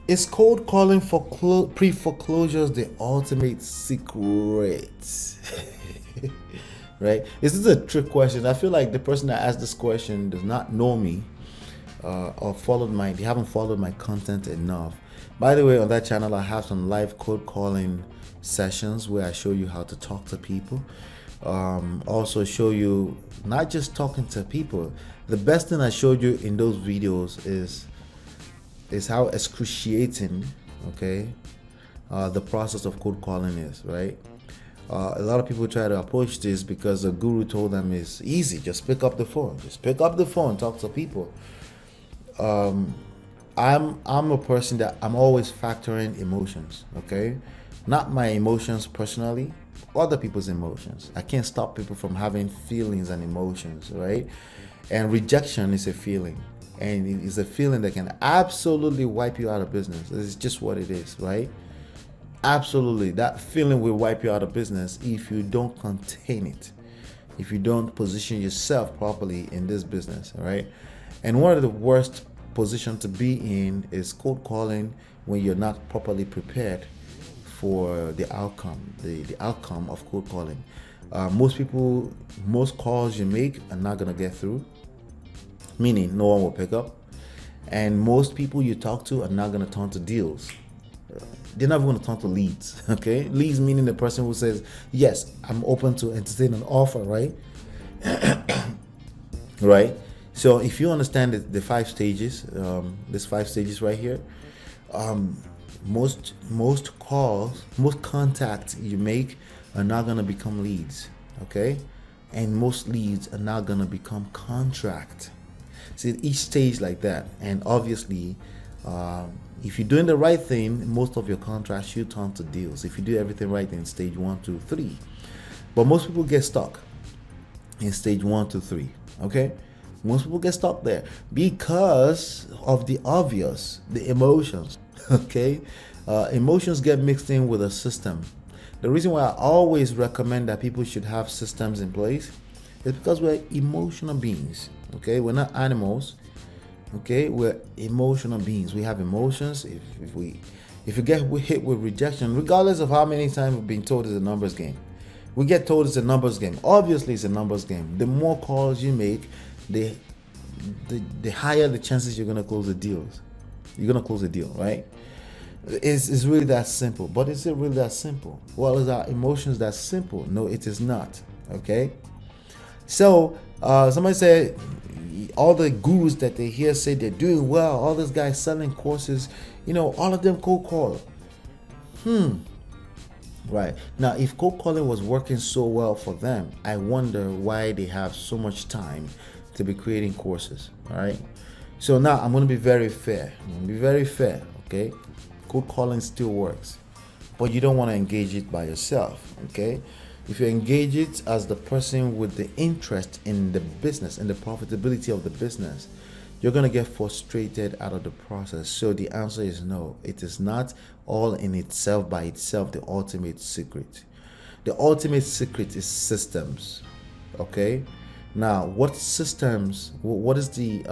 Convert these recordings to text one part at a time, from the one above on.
Is cold calling for pre-foreclosures the ultimate secret? Right? This is a trick question. I feel like the person that asked this question does not know me, or they haven't followed my content enough. By the way, on that channel, I have some live cold calling sessions where I show you how to talk to people. Also show you not just talking to people. The best thing I showed you in those videos is how excruciating, okay, the process of cold calling is, right? A lot of people try to approach this because the guru told them it's easy. Just pick up the phone. Just pick up the phone. Talk to people. I'm a person that I'm always factoring emotions. Okay, not my emotions personally, other people's emotions. I can't stop people from having feelings and emotions, right? And rejection is a feeling, and it is a feeling that can absolutely wipe you out of business. It's just what it is, right? Absolutely, that feeling will wipe you out of business if you don't contain it, if you don't position yourself properly in this business, right? And one of the worst positions to be in is cold calling when you're not properly prepared for the outcome, the outcome of cold calling. Most calls you make are not gonna get through, meaning no one will pick up, and most people you talk to are not gonna turn to deals. They're never going to turn to leads. Okay, leads meaning the person who says, yes, I'm open to entertain an offer, right? Right. So if you understand the 5 stages, this 5 stages right here, most calls, most contacts you make are not going to become leads. Okay, and most leads are not going to become contract. See, each stage like that, and obviously, if you're doing the right thing, most of your contracts should turn to deals. If you do everything right in stage 1, 2, 3, but most people get stuck in stage 1, 2, 3. Okay, most people get stuck there because of the obvious, the emotions. Okay, emotions get mixed in with a system. The reason why I always recommend that people should have systems in place is because we're emotional beings. Okay, we're not animals. Okay, we're emotional beings. We have emotions. If you get hit with rejection, regardless of how many times we've been told it's a numbers game, we get told it's a numbers game. Obviously, it's a numbers game. The more calls you make, the higher the chances you're gonna close the deals. You're gonna close the deal, right? It's really that simple. But is it really that simple? Well, is our emotions that simple? No, it is not. Okay. So somebody said, all the gurus that they hear say they're doing well, all these guys selling courses, all of them cold call. Right. Now, if cold calling was working so well for them, I wonder why they have so much time to be creating courses. All right. So now I'm going to be very fair. Okay. Cold calling still works, but you don't want to engage it by yourself. Okay. If you engage it as the person with the interest in the business and the profitability of the business, you're going to get frustrated out of the process. So the answer is no. It is not all in itself by itself the ultimate secret. The ultimate secret is systems. Okay? Now, what systems, what is the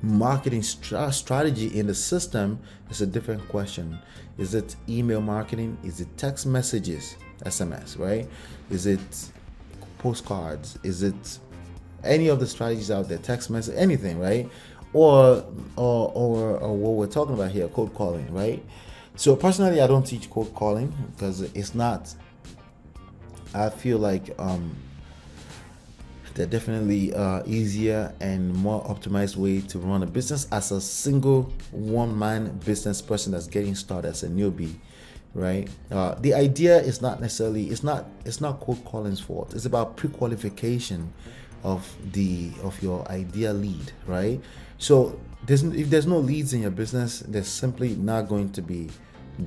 marketing strategy in the system is a different question. Is it email marketing? Is it text messages? SMS, right? Is it postcards? Is it any of the strategies out there? Text message, anything, right? Or what we're talking about here, cold calling, right? So personally, I don't teach cold calling because it's not. I feel like they're definitely easier and more optimized way to run a business as a single one-man business person that's getting started as a newbie. Right. The idea is not necessarily, it's not cold calling's fault. It's about pre-qualification of your ideal lead, right? So if there's no leads in your business, there's simply not going to be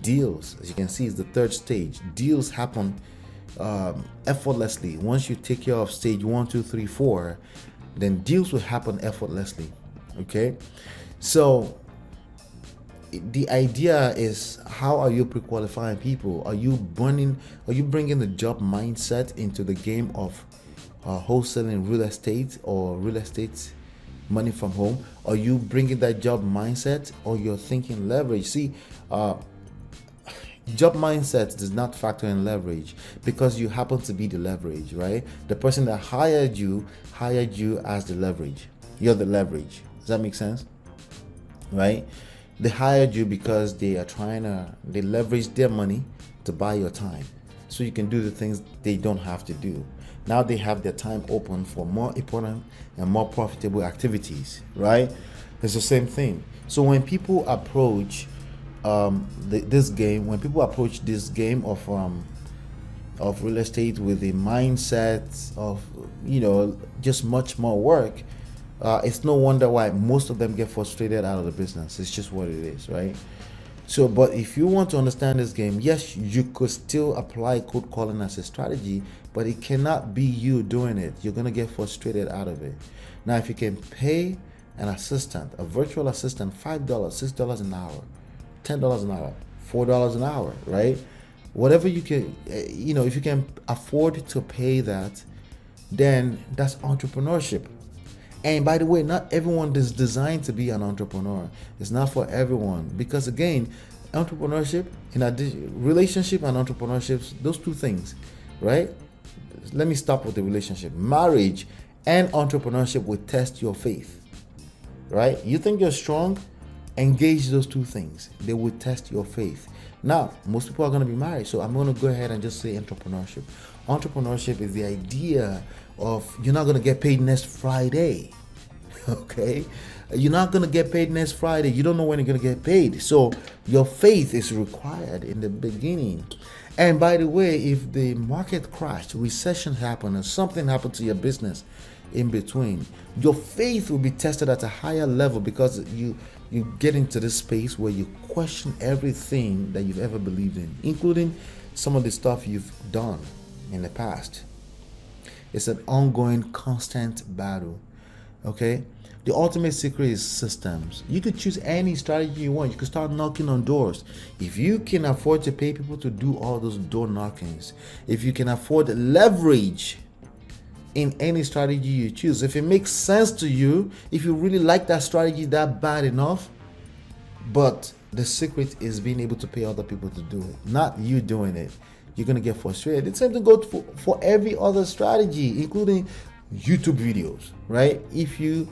deals. As you can see, it's the 3rd stage. Deals happen effortlessly. Once you take care of stage 1, 2, 3, 4, then deals will happen effortlessly. Okay, so the idea is, how are you pre-qualifying people? Are you bringing the job mindset into the game of wholesaling real estate or real estate money from home? Are you bringing that job mindset, or you're thinking leverage? See, job mindset does not factor in leverage, because you happen to be the leverage, right? The person that hired you as the leverage. You're the leverage. Does that make sense? Right? They hired you because they leverage their money to buy your time, so you can do the things they don't have to do. Now they have their time open for more important and more profitable activities, right? It's the same thing. So when people approach this game of real estate with a mindset of just much more work, it's no wonder why most of them get frustrated out of the business. It's just what it is, right? So, but if you want to understand this game, yes, you could still apply cold calling as a strategy, but it cannot be you doing it. You're going to get frustrated out of it. Now, if you can pay an assistant, a virtual assistant, $5, $6 an hour, $10 an hour, $4 an hour, right? Whatever you can, if you can afford to pay that, then that's entrepreneurship. And by the way, not everyone is designed to be an entrepreneur. It's not for everyone, because again, entrepreneurship, relationship and entrepreneurship, those two things, right? Let me stop with the relationship. Marriage and entrepreneurship will test your faith, right? You think you're strong? Engage those two things. They will test your faith. Now, most people are going to be married, so I'm going to go ahead and just say entrepreneurship. Entrepreneurship is the idea of you're not going to get paid next Friday. Okay? You're not going to get paid next Friday. You don't know when you're going to get paid. So your faith is required in the beginning. And by the way, if the market crashed, recession happened, or something happened to your business in between, your faith will be tested at a higher level, because you get into this space where you question everything that you've ever believed in, including some of the stuff you've done in the past. It's an ongoing, constant battle. Okay? The ultimate secret is systems. You could choose any strategy you want. You could start knocking on doors. If you can afford to pay people to do all those door knockings, if you can afford leverage in any strategy you choose, if it makes sense to you, if you really like that strategy that bad enough, but the secret is being able to pay other people to do it, not you doing it, you're going to get frustrated. It's same to go for every other strategy, including YouTube videos, right? If you're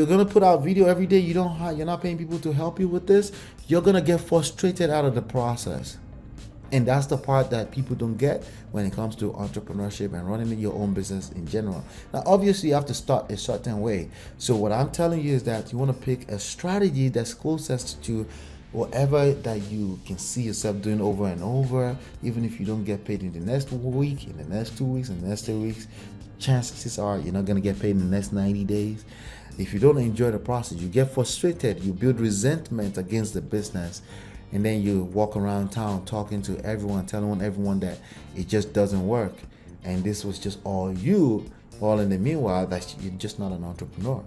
going to put out video every day, you're not paying people to help you with this, you're going to get frustrated out of the process. And that's the part that people don't get when it comes to entrepreneurship and running your own business in general. Now, obviously, you have to start a certain way. So what I'm telling you is that you want to pick a strategy that's closest to whatever that you can see yourself doing over and over. Even if you don't get paid in the next week, in the next 2 weeks, in the next 3 weeks, chances are you're not going to get paid in the next 90 days. If you don't enjoy the process, you get frustrated, you build resentment against the business, and then you walk around town talking to everyone, telling everyone that it just doesn't work, and this was just all in the meanwhile that you're just not an entrepreneur.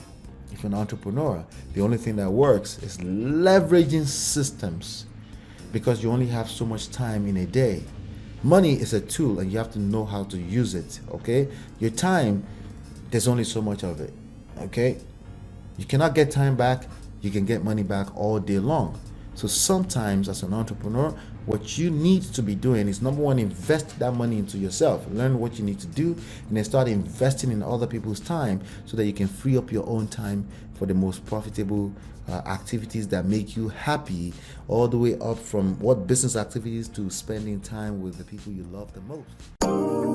If you're an entrepreneur, the only thing that works is leveraging systems, because you only have so much time in a day. Money is a tool, and you have to know how to use it. Okay? Your time, there's only so much of it. Okay? You cannot get time back. You can get money back all day long. So sometimes as an entrepreneur, what you need to be doing is, number one, invest that money into yourself. Learn what you need to do, and then start investing in other people's time, so that you can free up your own time for the most profitable activities that make you happy, all the way up from what business activities to spending time with the people you love the most.